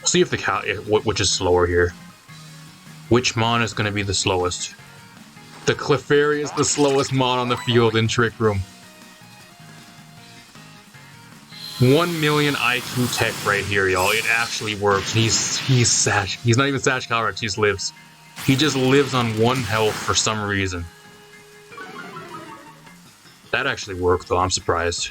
See if which is slower here. Which mon is going to be the slowest? The Clefairy is the slowest mon on the field in Trick Room. 1 million IQ tech right here, y'all. It actually works. He's not even Sash Calyrex, he just lives. He just lives on 1 health for some reason. That actually worked though, I'm surprised.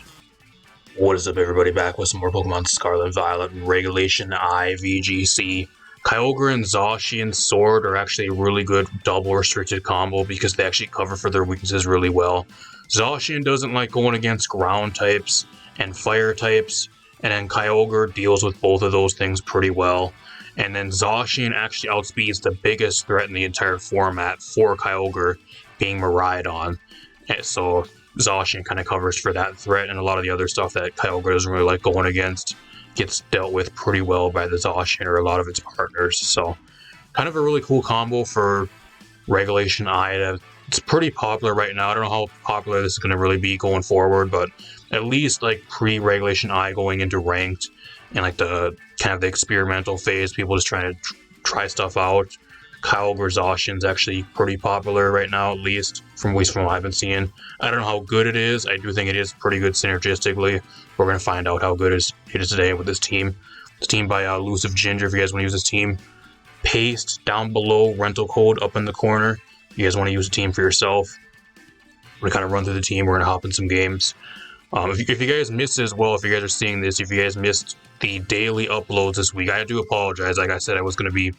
What is up, everybody? Back with some more Pokemon Scarlet, Violet, Regulation I, VGC. Kyogre and Zacian Sword are actually a really good double restricted combo because they actually cover for their weaknesses really well. Zacian doesn't like going against ground types and fire types, and then Kyogre deals with both of those things pretty well. And then Zacian actually outspeeds the biggest threat in the entire format for Kyogre, being Miraidon. And so Zacian kind of covers for that threat, and a lot of the other stuff that Kyogre doesn't really like going against gets dealt with pretty well by the Zacian or a lot of its partners. So kind of a really cool combo for Regulation I. It's pretty popular right now. I don't know how popular this is going to really be going forward, but at least like pre-Regulation I going into ranked and like the kind of the experimental phase, people just trying to try stuff out. Kyogre Zacian's actually pretty popular right now, at least from what I've been seeing. I don't know how good it is. I do think it is pretty good synergistically. We're going to find out how good it is today with this team. It's teamed by Elusive Ginger if you guys want to use this team. Paste down below, rental code up in the corner. If you guys want to use a team for yourself. We're going to kind of run through the team. We're going to hop in some games. If you guys missed as well, if you guys are seeing this, if you guys missed the daily uploads this week, I do apologize. Like I said, I was going to be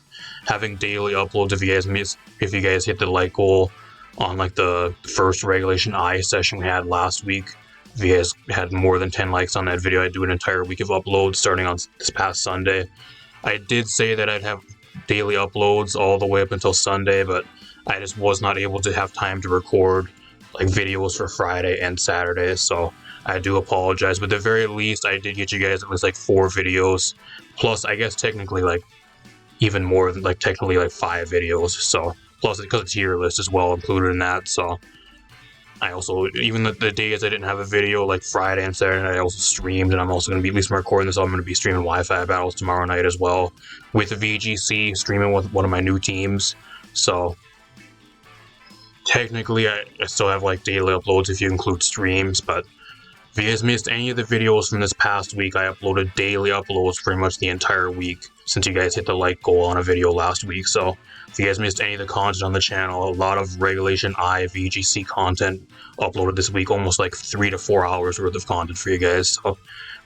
having daily uploads if you guys hit the like goal on like the first Regulation I session we had last week. If you guys had more than 10 likes on that video, I'd do an entire week of uploads starting on this past Sunday. I did say that I'd have daily uploads all the way up until Sunday, but I just was not able to have time to record like videos for Friday and Saturday, so I do apologize. But at the very least, I did get you guys at least like 4 videos, plus I guess technically like even more than like technically like 5 videos. So plus because it's tier list as well included in that. So I also, even the days I didn't have a video like Friday and Saturday night, I also streamed, and I'm also going to be, at least recording this, I'm going to be streaming Wi-Fi battles tomorrow night as well with the VGC, streaming with one of my new teams. So technically I still have like daily uploads if you include streams, but if you guys missed any of the videos from this past week, I uploaded daily uploads pretty much the entire week since you guys hit the like goal on a video last week. So if you guys missed any of the content on the channel, a lot of Regulation I VGC content uploaded this week, almost like 3 to 4 hours worth of content for you guys. So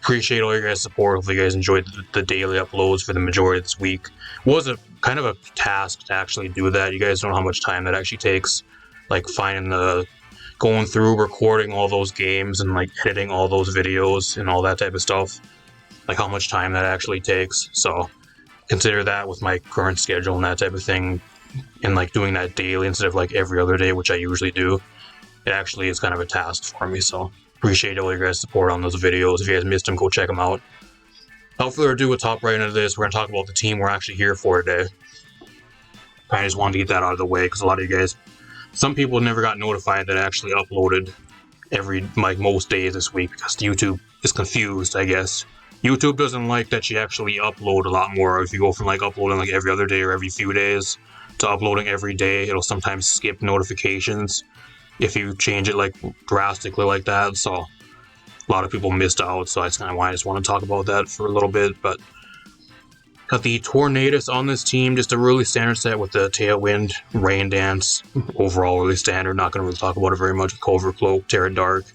appreciate all your guys' support. Hopefully you guys enjoyed the daily uploads for the majority of this week. It was a kind of a task to actually do that. You guys don't know how much time that actually takes, like going through recording all those games and like editing all those videos and all that type of stuff, like how much time that actually takes. So consider that with my current schedule and that type of thing, and like doing that daily instead of like every other day, which I usually do. It actually is kind of a task for me, so appreciate all your guys' support on those videos. If you guys missed them, go check them out. Without further ado, we'll top right into this. We're going to talk about the team we're actually here for today. I just wanted to get that out of the way because a lot of you guys, some people never got notified that I actually uploaded most days this week because YouTube is confused, I guess. YouTube doesn't like that you actually upload a lot more. If you go from like uploading like every other day or every few days to uploading every day, it'll sometimes skip notifications if you change it like drastically like that. So a lot of people missed out, so that's kind of why I just want to talk about that for a little bit. But got the Tornadus on this team, just a really standard set with the Tailwind, Rain Dance, overall really standard. Not going to really talk about it very much with Covert Cloak, Terra Dark.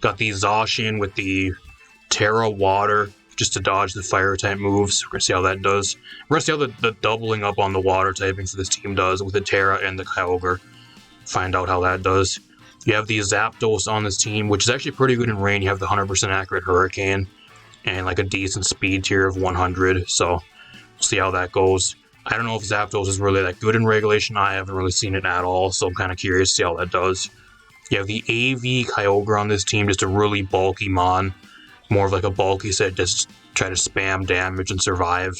Got the Zacian with the Terra Water, just to dodge the fire type moves. We're going to see how that does. We're going to see how the doubling up on the water typing for this team does with the Terra and the Kyogre. Find out how that does. You have the Zapdos on this team, which is actually pretty good in rain. You have the 100% accurate Hurricane and like a decent speed tier of 100. So we'll see how that goes. I don't know if Zapdos is really that good in Regulation. I haven't really seen it at all, so I'm kind of curious to see how that does. You have the AV Kyogre on this team, just a really bulky mon. More of like a bulky set, just try to spam damage and survive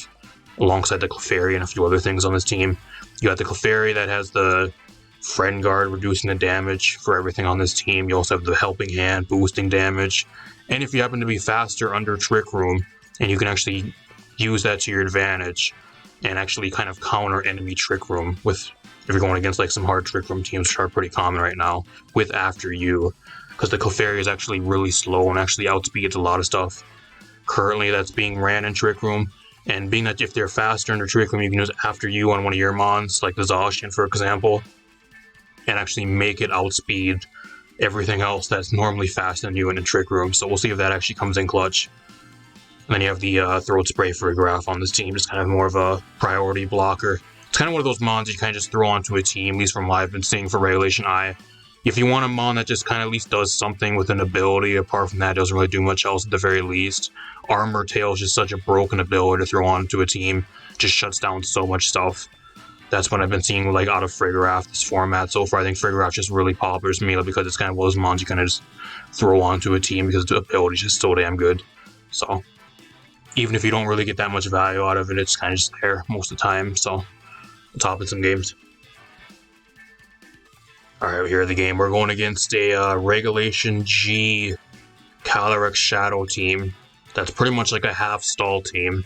alongside the Clefairy and a few other things on this team. You got the Clefairy that has the Friend Guard, reducing the damage for everything on this team. You also have the Helping Hand, boosting damage. And if you happen to be faster under Trick Room, and you can actually use that to your advantage and actually kind of counter enemy Trick Room with, if you're going against like some hard Trick Room teams, which are pretty common right now, with After You, because the Clefairy is actually really slow and actually outspeeds a lot of stuff currently that's being ran in Trick Room. And being that if they're faster in the Trick Room, you can use After You on one of your mons, like the Zacian for example, and actually make it outspeed everything else that's normally faster than you in the Trick Room. So we'll see if that actually comes in clutch. And then you have the Throat Spray for a Graph on this team, just kind of more of a priority blocker. It's kind of one of those mons you kind of just throw onto a team, at least from what I've been seeing for Regulation I. If you want a mon that just kind of at least does something with an ability, apart from that, doesn't really do much else at the very least. Armor Tail is just such a broken ability to throw onto a team. Just shuts down so much stuff. That's what I've been seeing like out of Frigoraph this format so far. I think Frigoraph just really popular to me because it's kind of one of those mons you kind of just throw onto a team because the ability is just so damn good. So even if you don't really get that much value out of it, it's kind of just there most of the time. So we'll top in some games. Alright, here in the game. We're going against a Regulation G Calyrex Shadow team. That's pretty much like a half-stall team.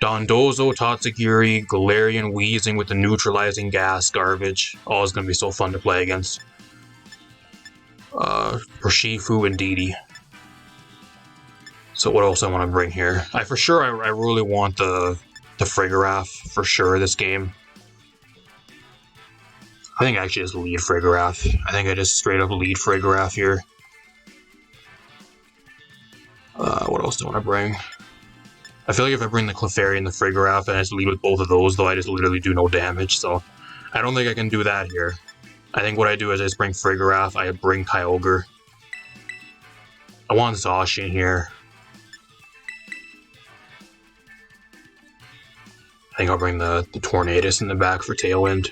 Dondozo, Tatsugiri, Galarian Wheezing with the neutralizing gas garbage. Oh, it's going to be so fun to play against. Urshifu and Didi. So what else I want to bring here? I really want the Frigoraph for sure this game. I think I actually just lead Frigoraph. I think I just straight up lead Frigoraph here. What else do I want to bring? I feel like if I bring the Clefairy and the Frigoraph and I just lead with both of those, though, I just literally do no damage, so I don't think I can do that here. I think what I do is I just bring Frigoraph, I bring Kyogre. I want Zacian here. I think I'll bring the Tornadus in the back for Tailwind.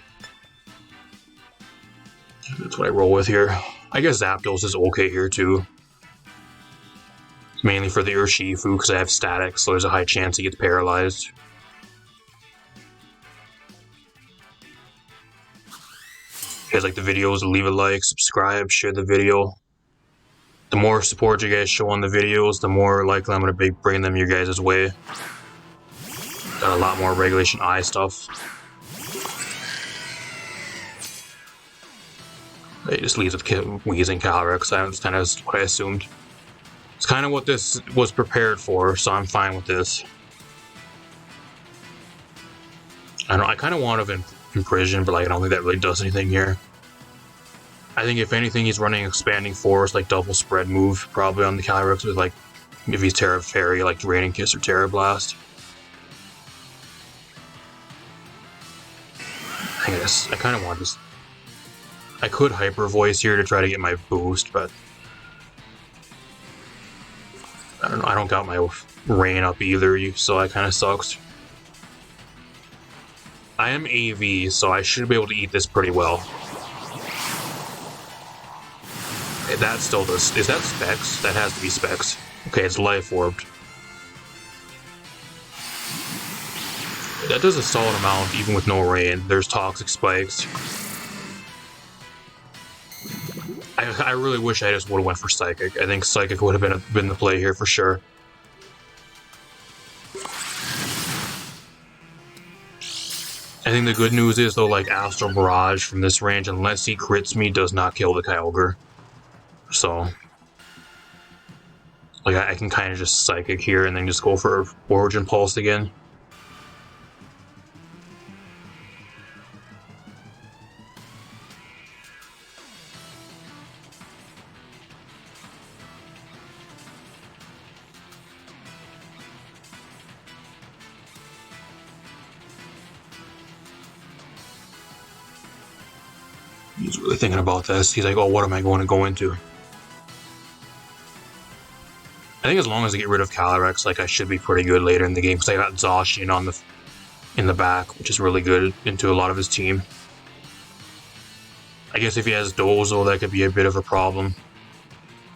That's what I roll with here. I guess Zapdos is okay here too. It's mainly for the Urshifu because I have Static, so there's a high chance he gets paralyzed. If you guys like the videos, leave a like, subscribe, share the video. The more support you guys show on the videos, the more likely I'm going to be bringing them your guys' way. Got a lot more Regulation I stuff. It just leaves with Wheezing Calyrex. That's kind of what I assumed. It's kind of what this was prepared for, so I'm fine with this. I kind of want to Imprison, but like I don't think that really does anything here. I think if anything, he's running Expanding Force, like double spread move, probably on the Calyrex with like, if he's Terra Fairy, like Draining Kiss or Terra Blast. I kind of want this. I could Hyper Voice here to try to get my boost, but I don't know. I don't got my Rain up either, so that kind of sucks. I am AV, so I should be able to eat this pretty well. That still does. Is that Specs? That has to be Specs. Okay, it's Life Orbed. That does a solid amount, even with no rain. There's Toxic Spikes. I really wish I just would have went for Psychic. I think Psychic would have been the play here for sure. I think the good news is, though, like, Astral Barrage from this range, unless he crits me, does not kill the Kyogre. So, like, I can kind of just Psychic here and then just go for Origin Pulse again. He's really thinking about this. He's like, oh, what am I going to go into? I think as long as I get rid of Calyrex, like, I should be pretty good later in the game, because I got Zacian in the back, which is really good into a lot of his team. I guess if he has Dozo, that could be a bit of a problem.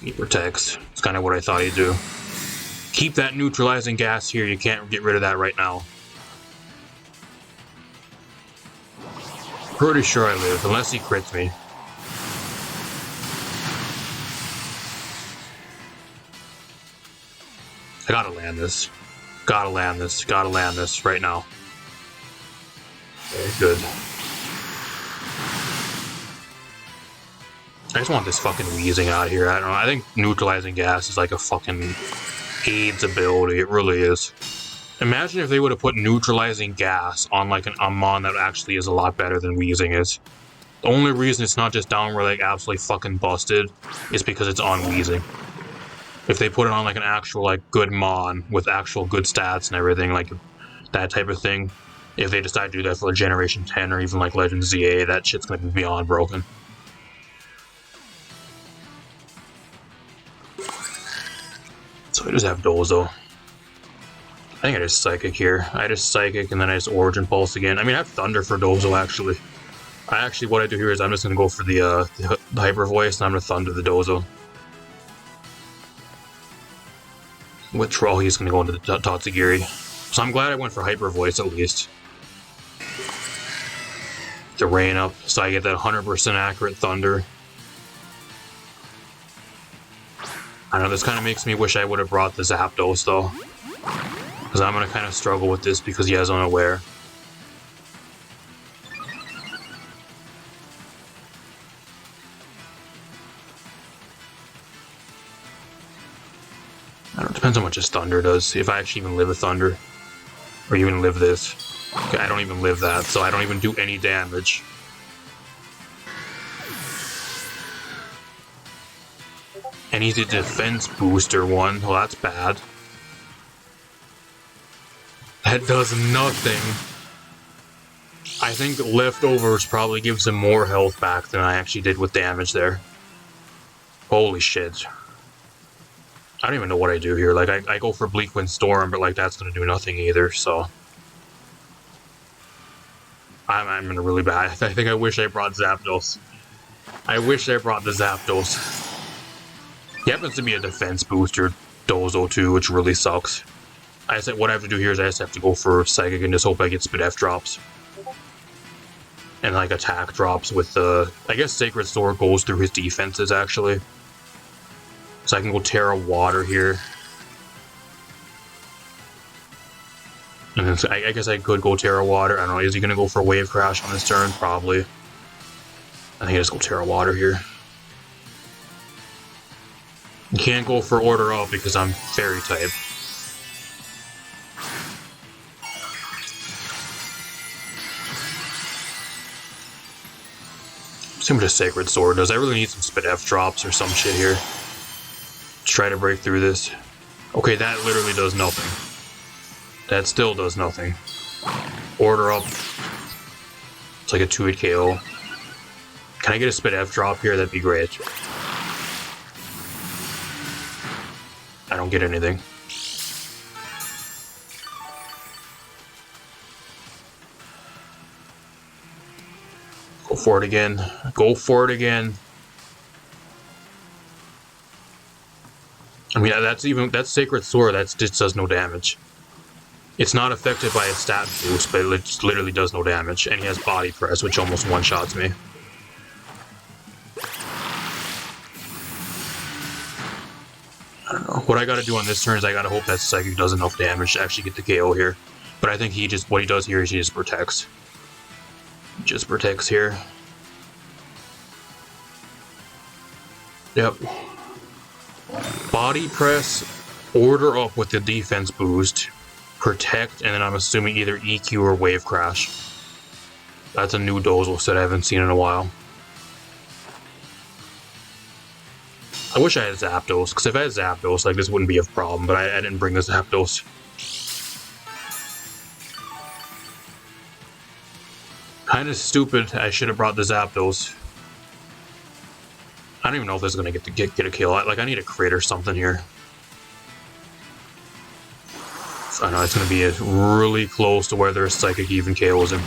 He protects. It's kind of what I thought he'd do. Keep that neutralizing gas here. You can't get rid of that right now. Pretty sure I live, unless he crits me. I gotta land this. Gotta land this. Gotta land this right now. Okay, good. I just want this fucking wheezing out of here. I don't know. I think neutralizing gas is like a fucking AIDS ability. It really is. Imagine if they would have put neutralizing gas on like an Amon that actually is a lot better than wheezing is. The only reason it's not just downward like absolutely fucking busted is because it's on wheezing. If they put it on like an actual like good Mon with actual good stats and everything, like that type of thing, if they decide to do that for Generation 10 or even like Legend ZA, that shit's gonna be beyond broken. So I just have Dozo. I think I just Psychic here. I just Psychic and then I just Origin Pulse again. I mean, I have Thunder for Dozo actually. What I do here is I'm just going to go for the Hyper Voice and I'm going to Thunder the Dozo. With Troll, he's going to go into the Tatsugiri. So I'm glad I went for Hyper Voice at least. The Rain up, so I get that 100% accurate Thunder. I know, this kind of makes me wish I would have brought the Zapdos though. Because I'm going to kind of struggle with this because he has Unaware. I don't know, depends how much his Thunder does. If I actually even live a Thunder. Or even live this. Okay, I don't even live that, so I don't even do any damage. And he's a defense booster one. Well, that's bad. That does nothing. I think Leftovers probably gives him more health back than I actually did with damage there. Holy shit. I don't even know what I do here. Like, I go for Bleak Wind Storm, but like that's gonna do nothing either, so... I'm in a really bad... I think I wish I brought Zapdos. I wish I brought the Zapdos. He happens to be a defense booster, Dozo too, which really sucks. What I have to do here is I just have to go for Psychic and just hope I get Spit F drops. And like attack drops with the... I guess Sacred Sword goes through his defenses actually. So I can go Terra Water here. And then I guess I could go Terra Water. I don't know, is he going to go for Wave Crash on this turn? Probably. I think I just go Terra Water here. You can't go for Order Up because I'm Fairy type. See what a Sacred Sword does. I really need some Spit F drops or some shit here. Let's try to break through this. Okay, that literally does nothing. That still does nothing. Order Up. It's like a 2-hit KO. Can I get a Spit F drop here? That'd be great. I don't get anything. Go for it again. Go for it again. I mean, that's Sacred Sword. That just does no damage. It's not affected by a stat boost, but it just literally does no damage. And he has Body Press, which almost one-shots me. I don't know. What I gotta do on this turn is I gotta hope that Psychic does enough damage to actually get the KO here. But I think what he does here is he just protects. Just protects here. Yep. Body Press, Order Up with the defense boost, Protect, and then I'm assuming either EQ or Wave Crash. That's a new Dozo set I haven't seen in a while. I wish I had Zapdos, because if I had Zapdos, like, this wouldn't be a problem, but I didn't bring the Zapdos. Kinda stupid, I should have brought the Zapdos. I don't even know if this is gonna get a kill. Like, I need a crit or something here. I know it's gonna be really close to where their Psychic even KOs him.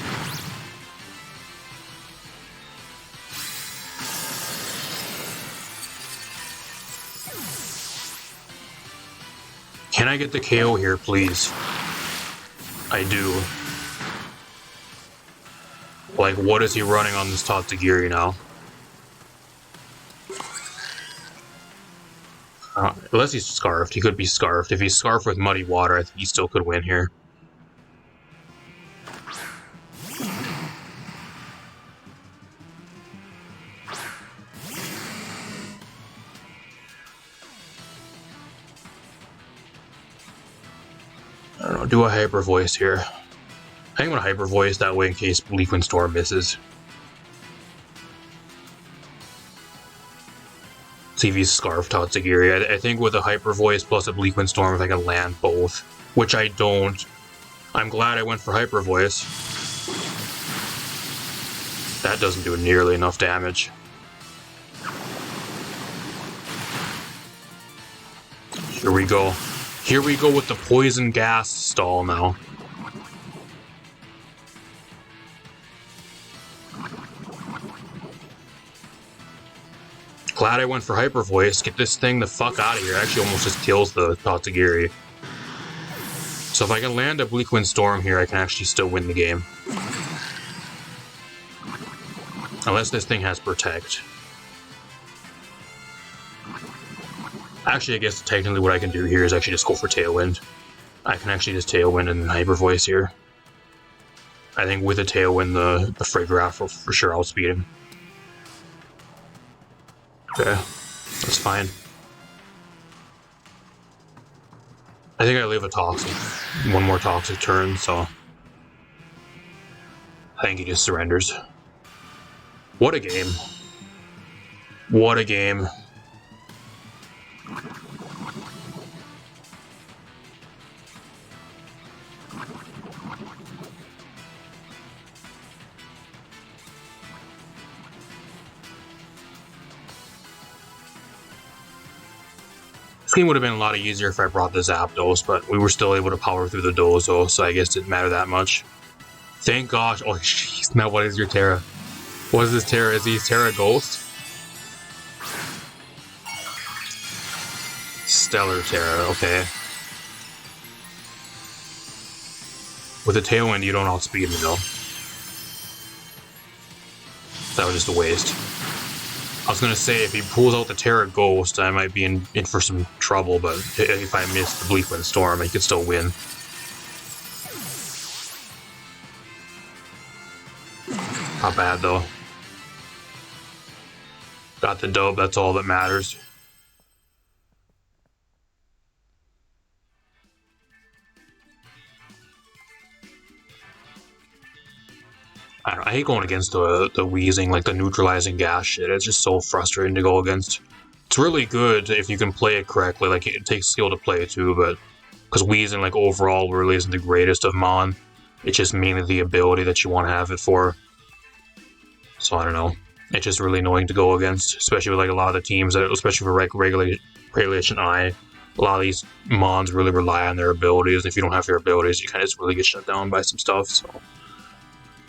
Can I get the KO here, please? I do. Like, what is he running on this Tatsugiri now? Unless he's scarfed. He could be scarfed. If he's scarfed with muddy water, I think he still could win here. I don't know, do a hyper voice here. I think I'm gonna hyper voice that way in case Bleak Wind Storm misses. See if he's scarfed Tatsugiri. I think with a hyper voice plus a Bleak Wind Storm, if I can land both, which I don't. I'm glad I went for hyper voice. That doesn't do nearly enough damage. Here we go. Here we go with the poison gas stall now. Glad I went for hyper voice. Get this thing the fuck out of here. Actually, almost just kills the Tatsugiri. So if I can land a Bleak Wind Storm here, I can actually still win the game. Unless this thing has Protect. Actually, I guess technically what I can do here is actually just go for Tailwind. I can actually just Tailwind and Hyper Voice here. I think with a Tailwind, the Frigoraph will for sure outspeed him. Okay, that's fine. I think I leave a Toxic. One more Toxic turn, so... I think he just surrenders. What a game. What a game. This game would have been a lot easier if I brought the Zapdos, but we were still able to power through the Dozo, so I guess it didn't matter that much. Thank gosh. Oh, jeez. Now what is your Terra? What is this Terra? Is he Terra Ghost? Stellar Terra, okay. With a Tailwind, you don't outspeed me, though. That was just a waste. I was gonna say, if he pulls out the Terra Ghost, I might be in for some trouble, but if I miss the Bleak Wind Storm, I could still win. Not bad, though. Got the dub, that's all that matters. I don't know, I hate going against the wheezing, like the neutralizing gas shit. It's just so frustrating to go against. It's really good if you can play it correctly. Like, it takes skill to play it too, but because wheezing, like, overall really isn't the greatest of Mon. It's just mainly the ability that you want to have it for. So I don't know. It's just really annoying to go against, especially with like a lot of the teams that, especially for Regulation I. A lot of these Mons really rely on their abilities. If you don't have your abilities, you kind of just really get shut down by some stuff. So.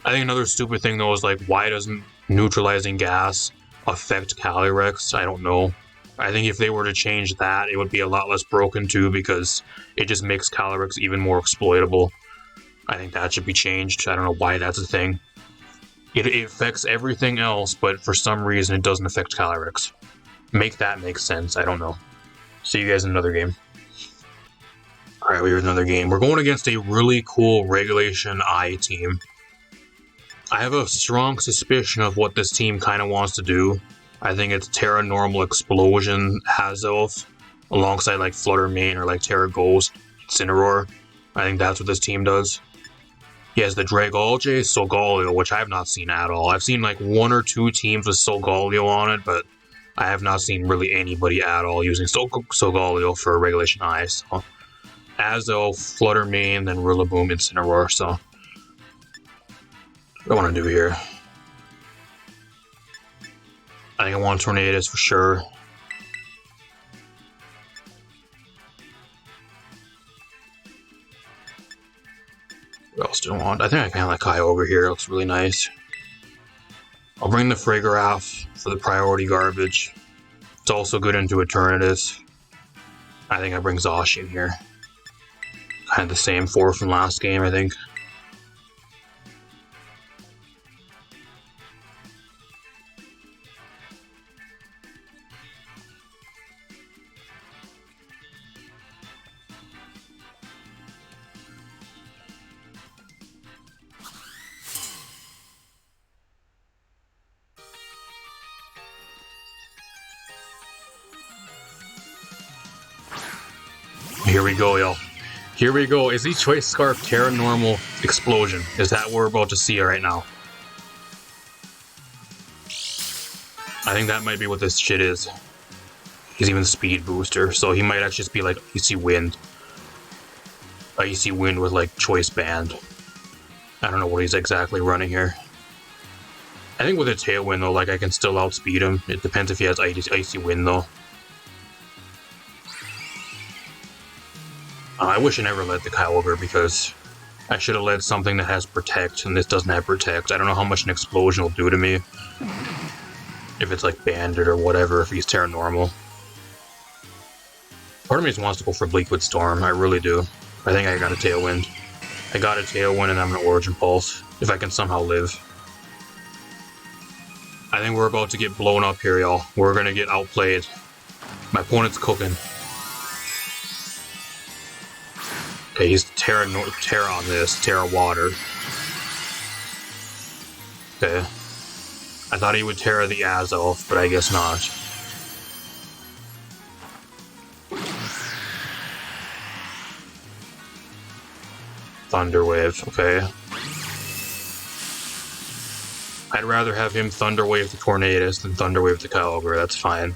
I think another stupid thing, though, is, like, why doesn't neutralizing gas affect Calyrex? I don't know. I think if they were to change that, it would be a lot less broken, too, because it just makes Calyrex even more exploitable. I think that should be changed. I don't know why that's a thing. It affects everything else, but for some reason it doesn't affect Calyrex. Make that make sense. I don't know. See you guys in another game. Alright, we're in another game. We're going against a really cool Regulation I team. I have a strong suspicion of what this team kind of wants to do. I think it's Terra Normal Explosion Hazelf alongside like Flutter Mane or like Terra Ghost Incineroar. I think that's what this team does. He has the Dragalge Solgaleo, which I have not seen at all. I've seen like 1 or 2 teams with Solgaleo on it, but I have not seen really anybody at all using Solgaleo for Regulation I. So Azelf, Flutter Mane, then Rillaboom, Incineroar. So what do I want to do here? I think I want Tornadus for sure. What else do I want? I think I can have that Kyogre here. It looks really nice. I'll bring the Frigoraph for the priority garbage. It's also good into Eternatus. I think I bring Zacian here. Kind of the same 4 from last game, I think. Here we go, y'all. Here we go. Is the Choice Scarf Terra Normal Explosion? Is that what we're about to see right now? I think that might be what this shit is. He's even speed booster, so he might actually just be like Icy Wind. Icy Wind with like Choice Band. I don't know what he's exactly running here. I think with a Tailwind though, like I can still outspeed him. It depends if he has Icy Wind though. I wish I never led the Kyogre because I should have led something that has Protect, and this doesn't have Protect. I don't know how much an Explosion will do to me. If it's like Banded or whatever, if he's Terra Normal. Part of me just wants to go for Liquid Storm, I really do. I think I got a Tailwind. I got a Tailwind and I'm gonna Origin Pulse, if I can somehow live. I think we're about to get blown up here, y'all. We're gonna get outplayed. My opponent's cooking. Okay, he's Terra on this, Terra Water. Okay. I thought he would Terra the Azelf, but I guess not. Thunder Wave, okay. I'd rather have him Thunder Wave the Tornadus than Thunder Wave the Kyogre, that's fine.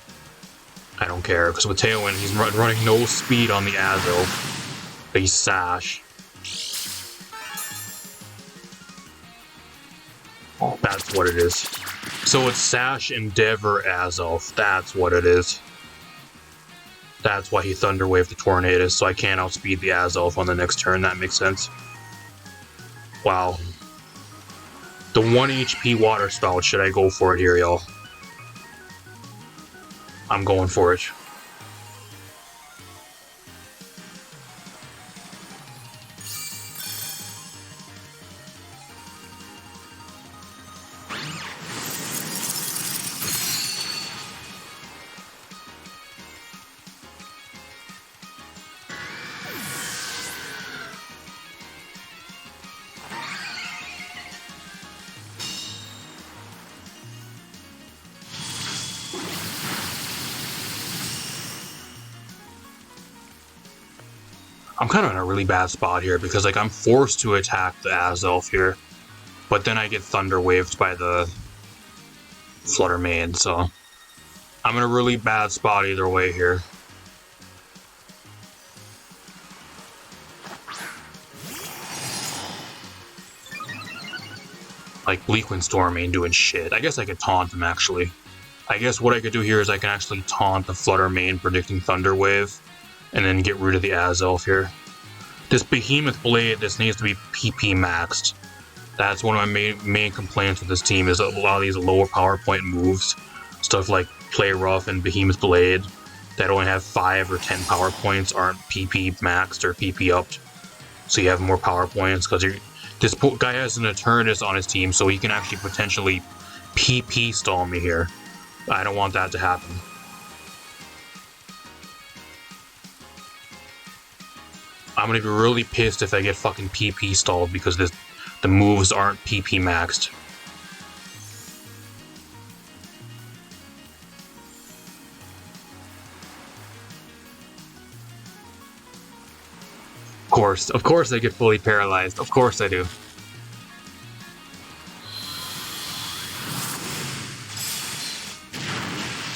I don't care, because with Tailwind, he's running no speed on the Azelf. He's Sash. That's what it is. So it's Sash, Endeavor, Azelf. That's what it is. That's why he Thunder Wave the Tornadus, so I can't outspeed the Azelf on the next turn. That makes sense. Wow. The 1 HP Water Spout, should I go for it here, y'all? I'm going for it. I'm kind of in a really bad spot here because like I'm forced to attack the Azelf here, but then I get Thunder Waved by the Flutter Mane, so I'm in a really bad spot either way here. Like Bleakwind Storm ain't doing shit. I guess I could taunt him actually. I guess what I could do here is I can actually taunt the Flutter Mane predicting Thunder Wave. And then get rid of the Azelf here. This Behemoth Blade, this needs to be PP maxed. That's one of my main complaints with this team is a lot of these lower power point moves. Stuff like Play Rough and Behemoth Blade that only have 5 or 10 power points aren't PP maxed or PP upped. So you have more power points because this guy has an Eternus on his team so he can actually potentially PP stall me here. I don't want that to happen. I'm gonna be really pissed if I get fucking PP stalled because the moves aren't PP maxed. Of course I get fully paralyzed. Of course I do.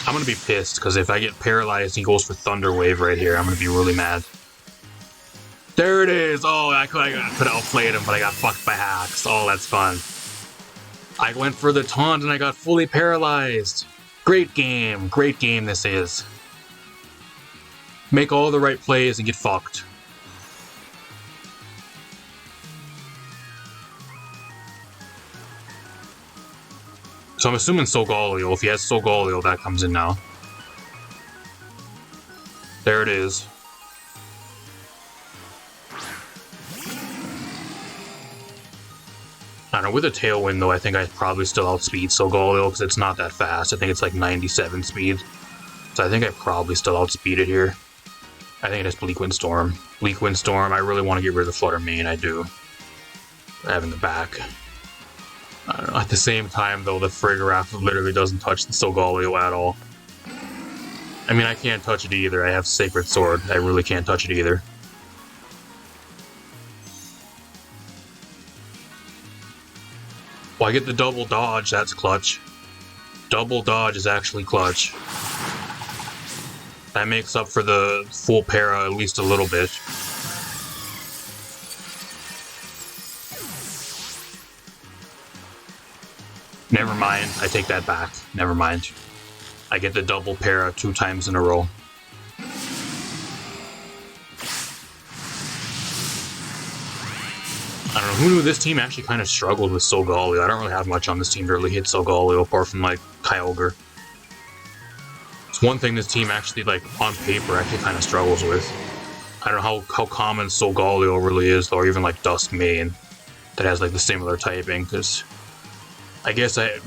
I'm gonna be pissed because if I get paralyzed, he goes for Thunder Wave right here. I'm gonna be really mad. There it is! Oh, I could have outplayed him, but I got fucked by hacks. Oh, that's fun. I went for the taunt and I got fully paralyzed. Great game this is. Make all the right plays and get fucked. So I'm assuming Solgaleo. If he has Solgaleo, that comes in now. There it is. I don't know, with a Tailwind though, I think I'd probably still outspeed Solgaleo because it's not that fast. I think it's like 97 speed. So I think I probably still outspeed it here. I think it's Bleakwind Storm. Bleakwind Storm, I really want to get rid of the Flutter Mane, I do. I have in the back. I don't know, at the same time though, the Frigoraph literally doesn't touch the Solgaleo at all. I mean, I can't touch it either. I have Sacred Sword. I really can't touch it either. Well, I get the double dodge, that's clutch. Double dodge is actually clutch. That makes up for the full para at least a little bit. Never mind, I take that back. Never mind. I get the double para 2 times in a row. I don't know, who knew this team actually kind of struggled with Solgaleo? I don't really have much on this team to really hit Solgaleo apart from, like, Kyogre. It's one thing this team actually, like, on paper, actually kind of struggles with. I don't know how common Solgaleo really is, or even, like, Duskmane, that has, like, the similar typing, because I guess I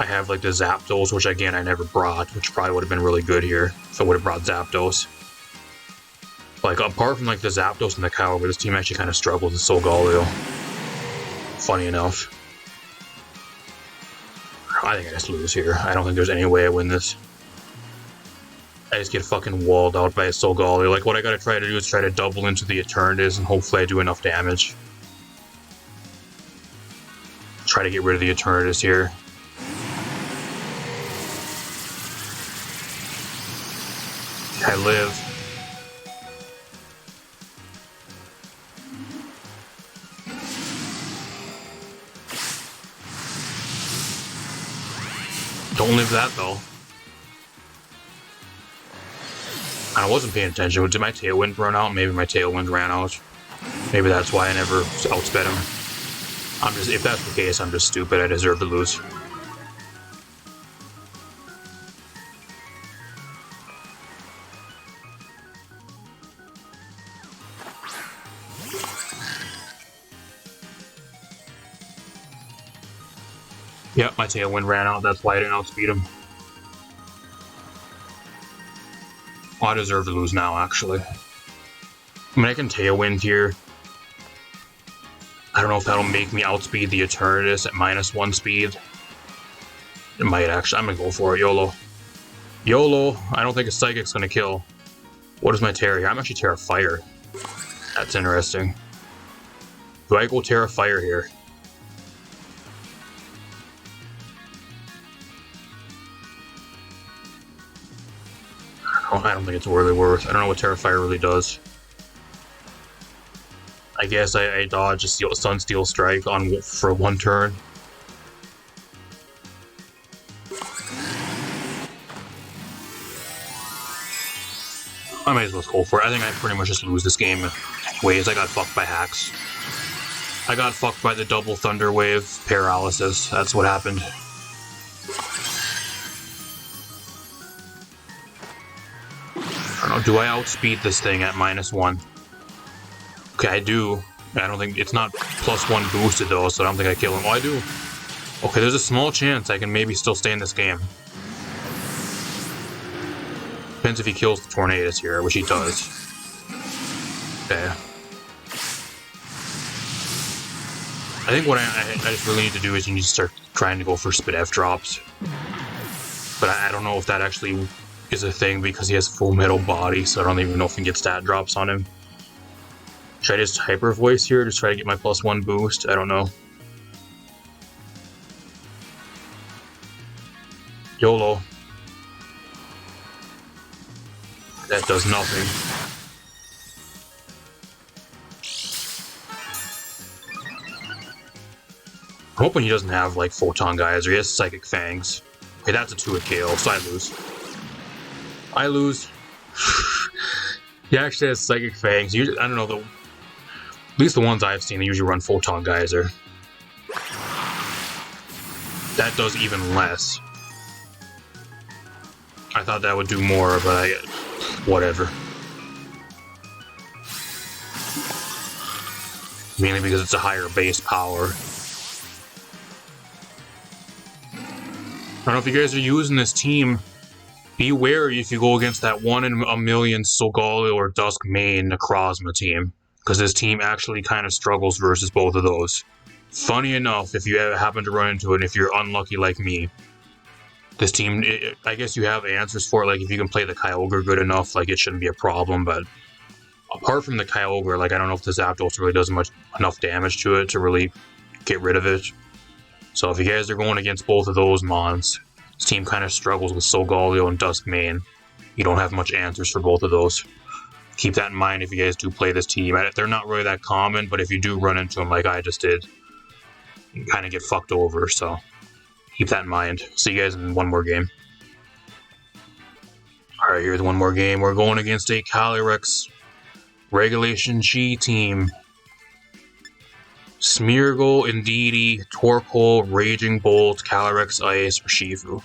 have, like, the Zapdos, which, again, I never brought, which probably would have been really good here if I would have brought Zapdos. Like, apart from, like, the Zapdos and the Kyogre, this team actually kind of struggles with Solgaleo. Funny enough. I think I just lose here. I don't think there's any way I win this. I just get fucking walled out by a Solgaleo. Like, what I gotta try to do is try to double into the Eternatus, and hopefully I do enough damage. Try to get rid of the Eternatus here. I live. Don't live that, though. I wasn't paying attention. Did my Tailwind run out? Maybe my Tailwind ran out. Maybe that's why I never outsped him. If that's the case, I'm just stupid. I deserve to lose. Yep, my Tailwind ran out, that's why I didn't outspeed him. Well, I deserve to lose now, actually. I mean, I can Tailwind here. I don't know if that'll make me outspeed the Eternatus at -1 speed. It might actually. I'm gonna go for it, YOLO. YOLO! I don't think a Psychic's gonna kill. What is my Terra here? I'm actually Terra Fire. That's interesting. Do I go Terra Fire here? I don't think it's really worth. I don't know what Terra Fire really does. I guess I dodge a Sunsteel Strike for 1 turn. I might as well go for it. I think I pretty much just lose this game anyways. I got fucked by hacks. I got fucked by the double Thunder Wave paralysis. That's what happened. I don't know, do I outspeed this thing at -1? Okay, I do. I don't think it's not +1 boosted though, so I don't think I kill him. Oh, I do. Okay, there's a small chance I can maybe still stay in this game. Depends if he kills the Tornadus here, which he does. Okay. I think what I just really need to do is you need to start trying to go for Spidef drops. But I don't know if that actually is a thing because he has full metal body, so I don't even know if I can get stat drops on him. Should I just Hyper Voice here to try to get my +1 boost? I don't know. YOLO. That does nothing. I'm hoping he doesn't have, like, Photon Geyser. He has Psychic Fangs. Okay, that's a 2-hit KO, so I lose. I lose. He actually has Psychic Fangs. Usually, I don't know, at least the ones I've seen, they usually run Photon Geyser. That does even less. I thought that would do more, but whatever. Mainly because it's a higher base power. I don't know if you guys are using this team. Be wary if you go against that 1 in a million Solgaleo or Duskmane Necrozma team, because this team actually kind of struggles versus both of those. Funny enough, if you happen to run into it, and if you're unlucky like me, this team, I guess you have answers for it. Like, if you can play the Kyogre good enough, like, it shouldn't be a problem, but apart from the Kyogre, like, I don't know if the Zapdos really does enough damage to it to really get rid of it. So if you guys are going against both of those mons, this team kind of struggles with Solgaleo and Duskmane. You don't have much answers for both of those. Keep that in mind if you guys do play this team. They're not really that common, but if you do run into them like I just did, you kind of get fucked over, so keep that in mind. See you guys in one more game. Alright, here's one more game. We're going against a Calyrex Regulation G team. Smeargle, Indeedee, Torkoal, Raging Bolt, Calyrex Ice, Urshifu.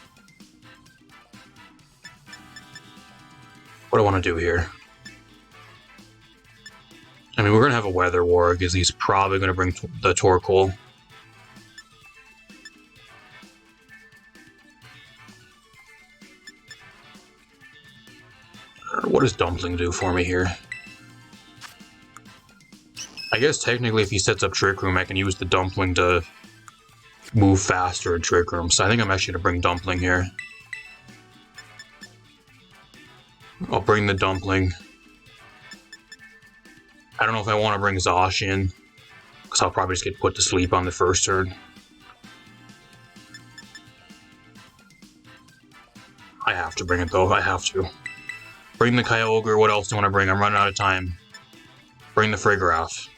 What do I want to do here? I mean, we're going to have a Weather War because he's probably going to bring the Torkoal. What does Dumpling do for me here? I guess technically if he sets up Trick Room, I can use the Dumpling to move faster in Trick Room. So I think I'm actually going to bring Dumpling here. I'll bring the Dumpling. I don't know if I want to bring Zacian, because I'll probably just get put to sleep on the first turn. I have to bring it though, I have to. Bring the Kyogre, what else do I want to bring? I'm running out of time. Bring the Frigoraph.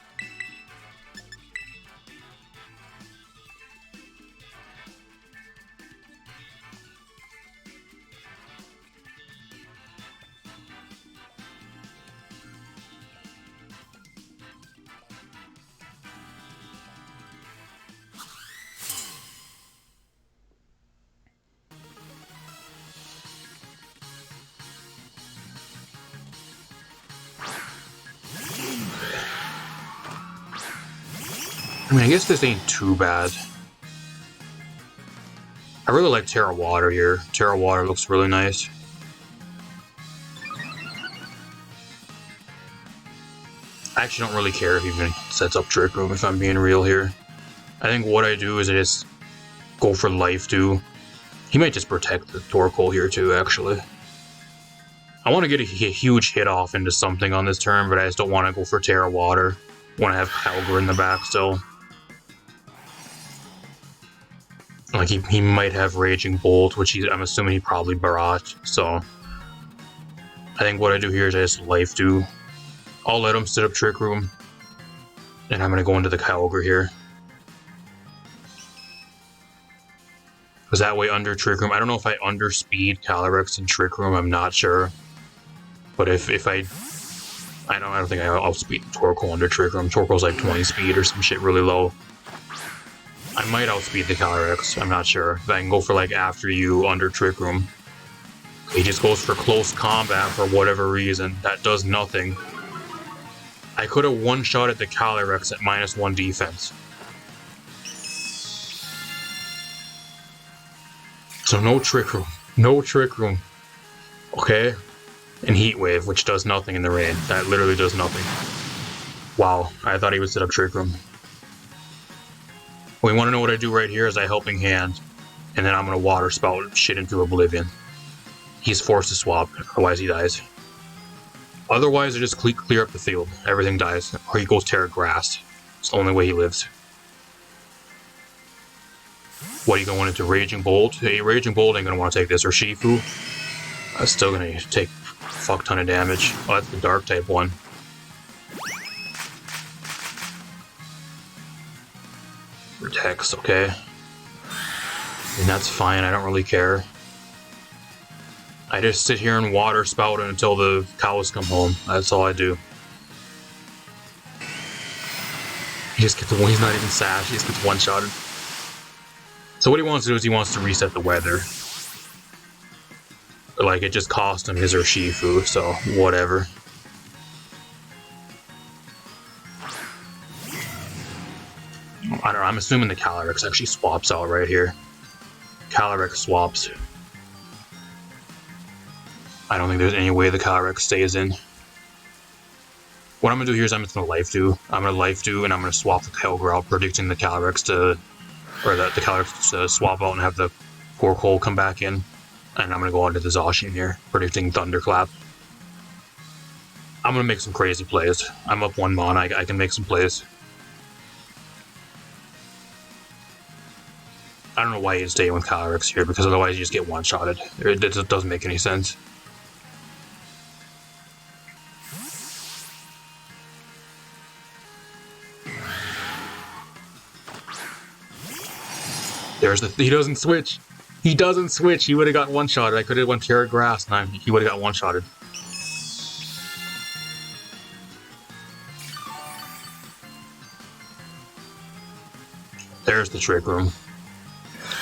I mean, I guess this ain't too bad. I really like Terra Water here. Terra Water looks really nice. I actually don't really care if he even sets up Trick Room, if I'm being real here. I think what I do is I just go for Life Dew. He might just protect the Torkoal here too, actually. I want to get a huge hit off into something on this turn, but I just don't want to go for Terra Water when I have Kyogre in the back still. Like, he might have Raging Bolt, which I'm assuming he probably brought, so I think what I do here is I just Life Dew. I'll let him set up Trick Room, and I'm going to go into the Kyogre here. Because that way under Trick Room, I don't know if I underspeed Calyrex in Trick Room, I'm not sure. But if I don't think I outspeed Torkoal under Trick Room. Torkoal's like 20 speed or some shit really low. I might outspeed the Calyrex, I'm not sure. If I can go for like after you under Trick Room. He just goes for close combat for whatever reason. That does nothing. I could have one-shotted the Calyrex at -1 defense. So no Trick Room. No Trick Room. Okay? And Heat Wave, which does nothing in the rain. That literally does nothing. Wow, I thought he would set up Trick Room. We want to know what I do right here is I Helping Hand, and then I'm going to Water Spout shit into Oblivion. He's forced to swap, otherwise he dies. Otherwise I just clear up the field. Everything dies. Or he goes Terra Grass. It's the only way he lives. What, are you going into Raging Bolt? Hey, Raging Bolt ain't going to want to take this. Or Shifu. Still going to take a fuck ton of damage. Oh, that's the Dark type one. Protects, okay. And that's fine, I don't really care. I just sit here and Water Spout until the cows come home. That's all I do. He just gets he's not even sash, he just gets one-shotted. So what he wants to do is he wants to reset the weather. Like, it just cost him his Urshifu, so whatever. I don't know, I'm assuming the Calyrex actually swaps out right here. Calyrex swaps. I don't think there's any way the Calyrex stays in. What I'm going to do here is I'm just going to Life Dew. I'm going to Life Dew and I'm going to swap the Kyogre out, predicting the Calyrex to... Or the Calyrex to swap out and have the Torkoal come back in. And I'm going to go on to the Zacian here, predicting Thunderclap. I'm going to make some crazy plays. I'm up 1 mana, I can make some plays. I don't know why he'd stay with Calyrex here, because otherwise you just get one-shotted. It doesn't make any sense. There's the... He doesn't switch! He doesn't switch! He would have got one-shotted. I could have went Terra Grass, and he would have got one-shotted. There's the Trick Room.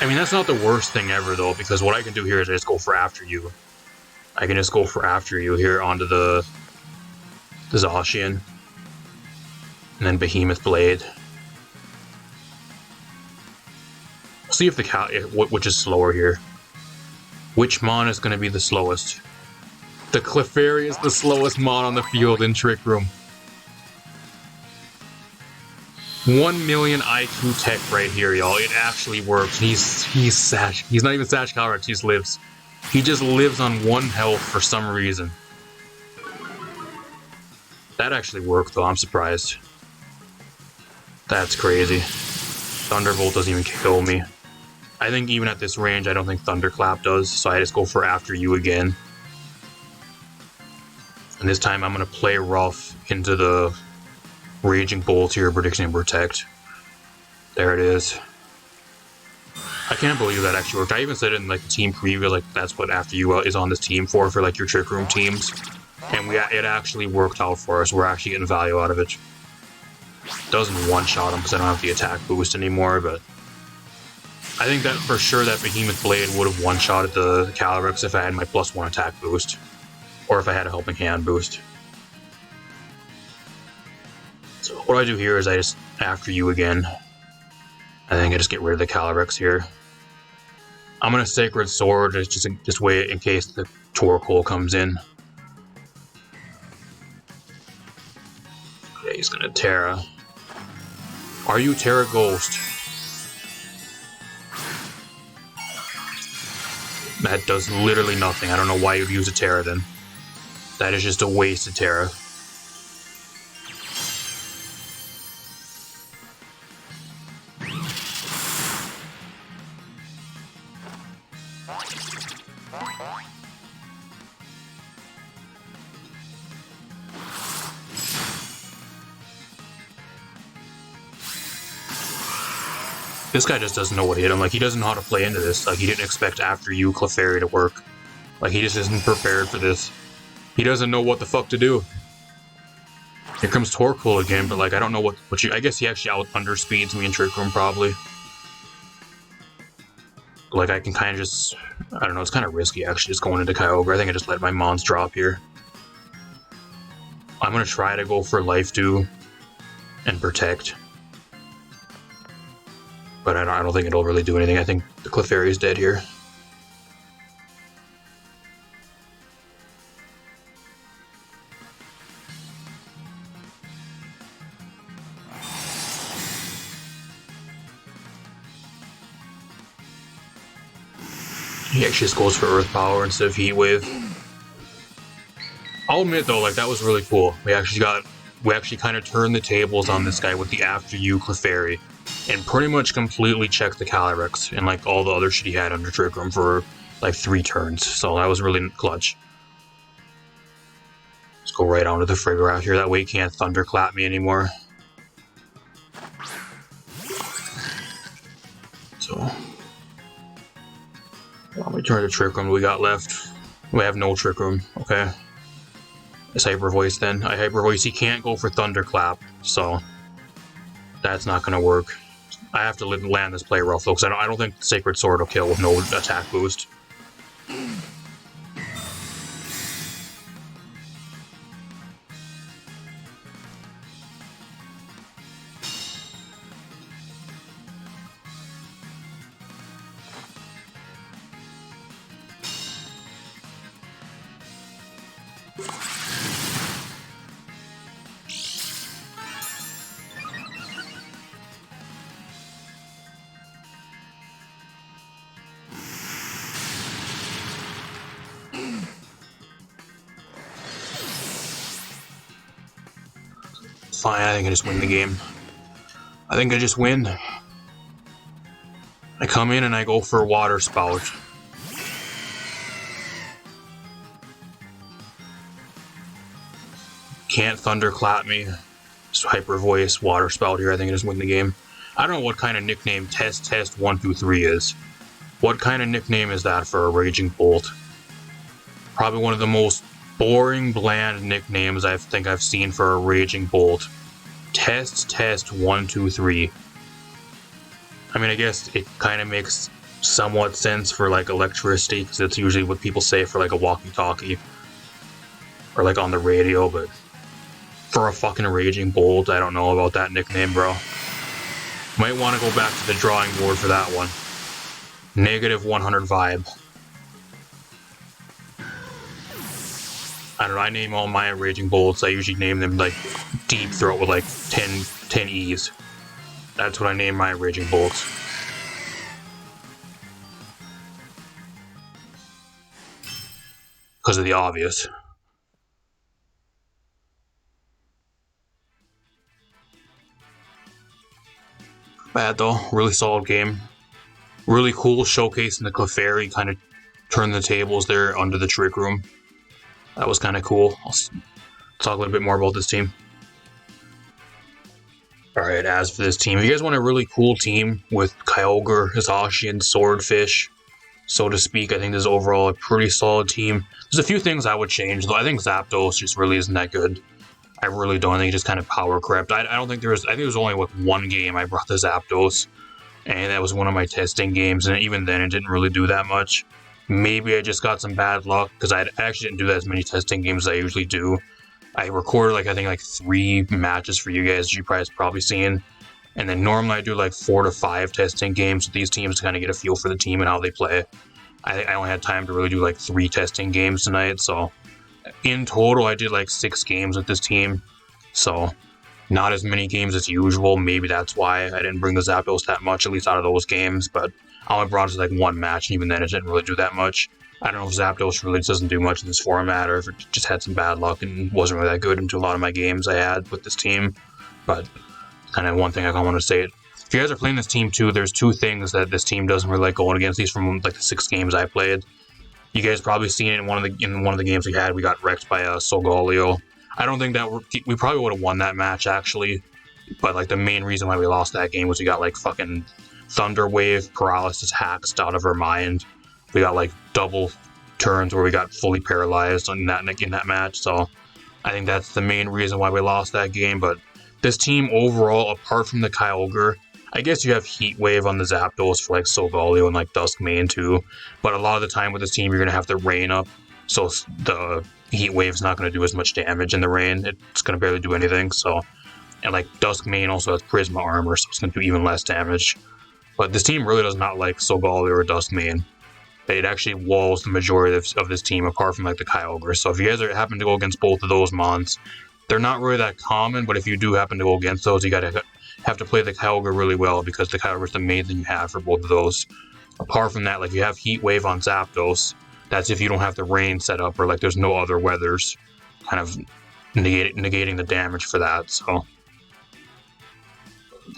I mean, that's not the worst thing ever, though, because what I can do here is I just go for After You. I can just go for After You here onto the Zacian. And then Behemoth Blade. See if the which is slower here. Which Mon is going to be the slowest? The Clefairy is the slowest Mon on the field in Trick Room. 1 million IQ tech right here, y'all. It actually works. He's Sash. He's not even Sash Calyrex. He just lives. He just lives on 1 health for some reason. That actually worked, though. I'm surprised. That's crazy. Thunderbolt doesn't even kill me. I think even at this range, I don't think Thunderclap does, so I just go for After You again. And this time I'm going to play rough into the Raging Bolt here, Prediction and Protect. There it is. I can't believe that actually worked. I even said it in like the team preview, like that's what After You is on this team for like your Trick Room teams. And it actually worked out for us. We're actually getting value out of it. Doesn't one-shot him because I don't have the attack boost anymore, but I think that for sure that Behemoth Blade would have one-shotted the Calyrex if I had my +1 attack boost. Or if I had a Helping Hand boost. So what I do here is I just After You again. I think I just get rid of the Calyrex here. I'm gonna Sacred Sword just wait in case the Torkoal comes in. Okay, he's gonna Terra. Are you Terra Ghost? That does literally nothing. I don't know why you'd use a Terra then. That is just a waste of Terra. This guy just doesn't know what hit him. Like, he doesn't know how to play into this. Like, he didn't expect After You Clefairy to work. Like, he just isn't prepared for this. He doesn't know what the fuck to do. Here comes Torkoal again, but like, I don't know what you... I guess he actually underspeeds me in Trick Room, probably. Like, I can kind of just... I don't know, it's kind of risky, actually, just going into Kyogre. I think I just let my Mons drop here. I'm gonna try to go for Life Dew and Protect. But I don't think it'll really do anything. I think the Clefairy is dead here. He actually just goes for Earth Power instead of Heat Wave. I'll admit though, like that was really cool. We actually kind of turned the tables on this guy with the After You Clefairy. And pretty much completely checked the Calyrex and like all the other shit he had under Trick Room for like 3 turns. So that was really clutch. Let's go right onto the Frigger out here. That way he can't Thunderclap me anymore. So let me turn to Trick Room we got left. We have no Trick Room. Okay. It's Hyper Voice then. I Hyper Voice. He can't go for Thunderclap. So that's not gonna work. I have to land this play rough though, because I don't think Sacred Sword will kill with no attack boost. Fine, I think I just win the game. I think I just win. I come in and I go for Water Spout. Can't Thunderclap me. Just Hyper Voice, Water Spout here. I think I just win the game. I don't know what kind of nickname Test 123 is. What kind of nickname is that for a Raging Bolt? Probably one of the most boring, bland nicknames I think I've seen for a Raging Bolt. Test 123. I mean, I guess it kind of makes somewhat sense for like electricity, because that's usually what people say for like a walkie-talkie or like on the radio, but for a fucking Raging Bolt, I don't know about that nickname, bro. Might want to go back to the drawing board for that one. Negative 100 vibe. I don't know, I name all my Raging Bolts. I usually name them like Deep Throat with like 10 E's. That's what I name my Raging Bolts. Because of the obvious. Bad though, really solid game. Really cool showcasing the Clefairy, kind of turn the tables there under the Trick Room. That was kind of cool. I'll talk a little bit more about this team. Alright, as for this team, if you guys want a really cool team with Kyogre, Zacian, Swordfish, so to speak, I think this is overall a pretty solid team. There's a few things I would change, though. I think Zapdos just really isn't that good. I really don't. I think he just kind of power crept. I don't think there was... I think it was only with one game I brought the Zapdos, and that was one of my testing games, and even then it didn't really do that much. Maybe I just got some bad luck, because I actually didn't do that as many testing games as I usually do. I recorded, like, I think, like 3 matches for you guys, you guys probably seen. And then normally I do, like, 4 to 5 testing games with these teams to kind of get a feel for the team and how they play. I only had time to really do, like, 3 testing games tonight, so... In total, I did, like, 6 games with this team. So, not as many games as usual. Maybe that's why I didn't bring the Zapdos that much, at least out of those games. But I only brought it to, like, 1 match, and even then it didn't really do that much. I don't know if Zapdos really doesn't do much in this format, or if it just had some bad luck and wasn't really that good into a lot of my games I had with this team. But kind of one thing I want to say. If you guys are playing this team too, there's 2 things that this team doesn't really like going against. These from like the 6 games I played. You guys probably seen it in one of the games we had. We got wrecked by Solgaleo. I don't think that we probably would have won that match actually, but like the main reason why we lost that game was we got like fucking Thunder Wave paralysis hacked out of our mind. We got like double turns where we got fully paralyzed in that match. So I think that's the main reason why we lost that game. But this team overall, apart from the Kyogre, I guess you have Heat Wave on the Zapdos for like Solgaleo and like Duskmane too. But a lot of the time with this team, you're going to have the rain up. So the Heat Wave's not going to do as much damage in the rain. It's going to barely do anything. So, and like Duskmane also has Prisma Armor, so it's going to do even less damage. But this team really does not like Solgaleo or Duskmane. It actually walls the majority of this team apart from like the Kyogre. So if you guys happen to go against both of those mons, they're not really that common, but if you do happen to go against those, you gotta have to play the Kyogre really well, because the Kyogre is the main thing you have for both of those. Apart from that, like you have Heat Wave on Zapdos, that's if you don't have the rain set up or like there's no other weathers kind of negating the damage for that. So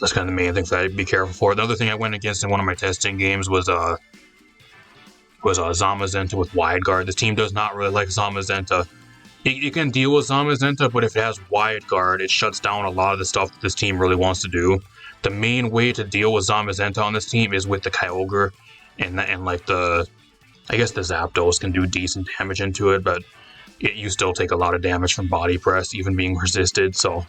that's kind of the main thing for that to be careful for. The other thing I went against in one of my testing games was Zamazenta with Wide Guard. This team does not really like Zamazenta. It can deal with Zamazenta, but if it has Wide Guard, it shuts down a lot of the stuff that this team really wants to do. The main way to deal with Zamazenta on this team is with the Kyogre, and like I guess the Zapdos can do decent damage into it, but you still take a lot of damage from Body Press, even being resisted, so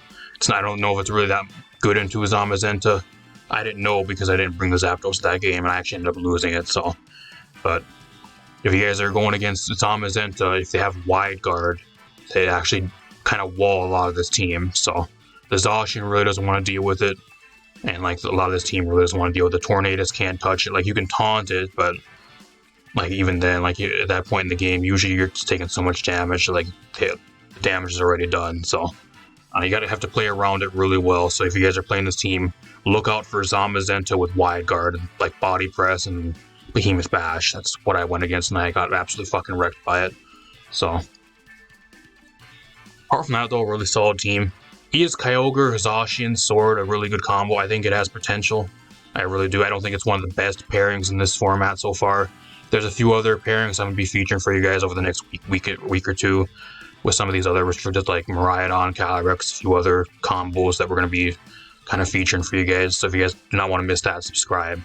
I don't know if it's really that good into Zamazenta. I didn't know because I didn't bring the Zapdos to that game, and I actually ended up losing it, so... But if you guys are going against Zamazenta, if they have Wide Guard, they actually kind of wall a lot of this team. So the Zacian really doesn't want to deal with it, and like a lot of this team really doesn't want to deal with the Tornadus. Can't touch it. Like you can taunt it, but like even then, like at that point in the game, usually you're just taking so much damage. Like the damage is already done. So you gotta have to play around it really well. So if you guys are playing this team, look out for Zamazenta with Wide Guard, like Body Press and Behemoth Bash. That's what I went against, and I got absolutely fucking wrecked by it. So, apart from that, though, a really solid team. Is Kyogre, Zacian, Sword a really good combo? I think it has potential. I really do. I don't think it's one of the best pairings in this format so far. There's a few other pairings I'm going to be featuring for you guys over the next week or two with some of these other restricted like Miraidon, Calyrex, a few other combos that we're going to be kind of featuring for you guys. So if you guys do not want to miss that, subscribe.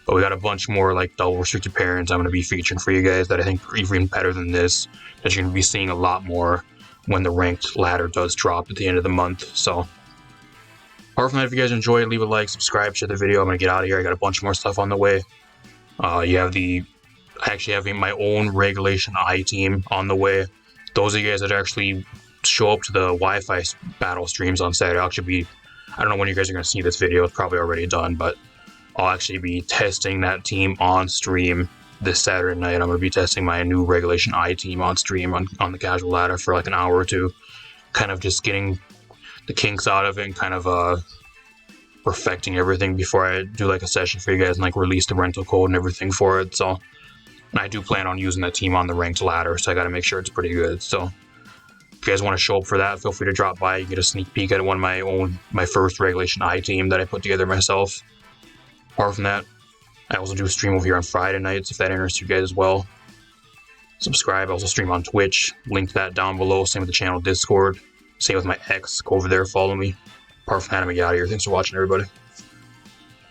But we got a bunch more like double restricted pairings I'm going to be featuring for you guys that I think are even better than this, that you're going to be seeing a lot more when the ranked ladder does drop at the end of the month. So apart from that, if you guys enjoyed, leave a like, subscribe, share the video. I'm going to get out of here. I got a bunch more stuff on the way. You have I actually have my own regulation I team on the way. Those of you guys that actually show up to the Wi-Fi battle streams on Saturday, I don't know when you guys are going to see this video, it's probably already done, but I'll actually be testing that team on stream this Saturday night. I'm going to be testing my new regulation I team on stream on the casual ladder for like an hour or two, kind of just getting the kinks out of it and kind of perfecting everything before I do like a session for you guys and like release the rental code and everything for it. So, and I do plan on using that team on the ranked ladder, so I got to make sure it's pretty good. So if you guys want to show up for that, feel free to drop by. You get a sneak peek at one of my first regulation I team that I put together myself. Apart from that, I also do a stream over here on Friday nights if that interests you guys as well. Subscribe. I also stream on Twitch. Link to that down below. Same with the channel Discord. Same with my X. Go over there, follow me. Apart from that, I'm gonna get out of here. Thanks for watching, everybody.